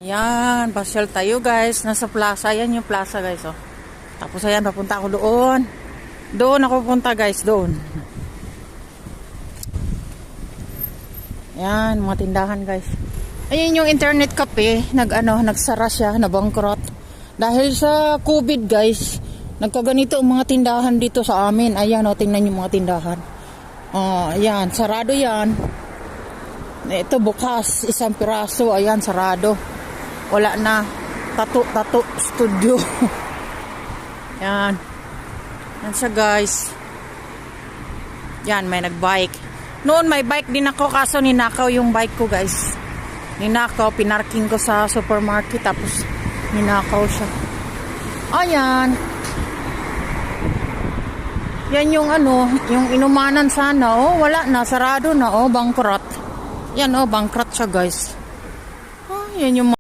Yan, pasyal tayo guys. Nasa plaza. Yan yung plaza guys. Oh. Tapos ayan, papunta ako doon. Doon ako pupunta guys, doon. Yan, mga tindahan guys. Ayun yung internet cafe. Nagsara siya, nabangkrot. Dahil sa COVID guys, nagkaganito ang mga tindahan dito sa amin. Ayan o, tingnan yung mga tindahan. Ayan, sarado yan. Ito bukas, isang piraso. Ayan, sarado. Wala na. Tattoo studio. Yan. Yan siya guys. Yan, may nagbike. Noon may bike din ako, kaso ninakaw yung bike ko guys. Ninakaw, pinarking ko sa supermarket, tapos ninakaw siya. Ayan. Yan yung yung inumanan sana. Oh, wala na, sarado na. Oh, bankrupt. Yan, oh, bankrupt siya guys. Oh, yan yung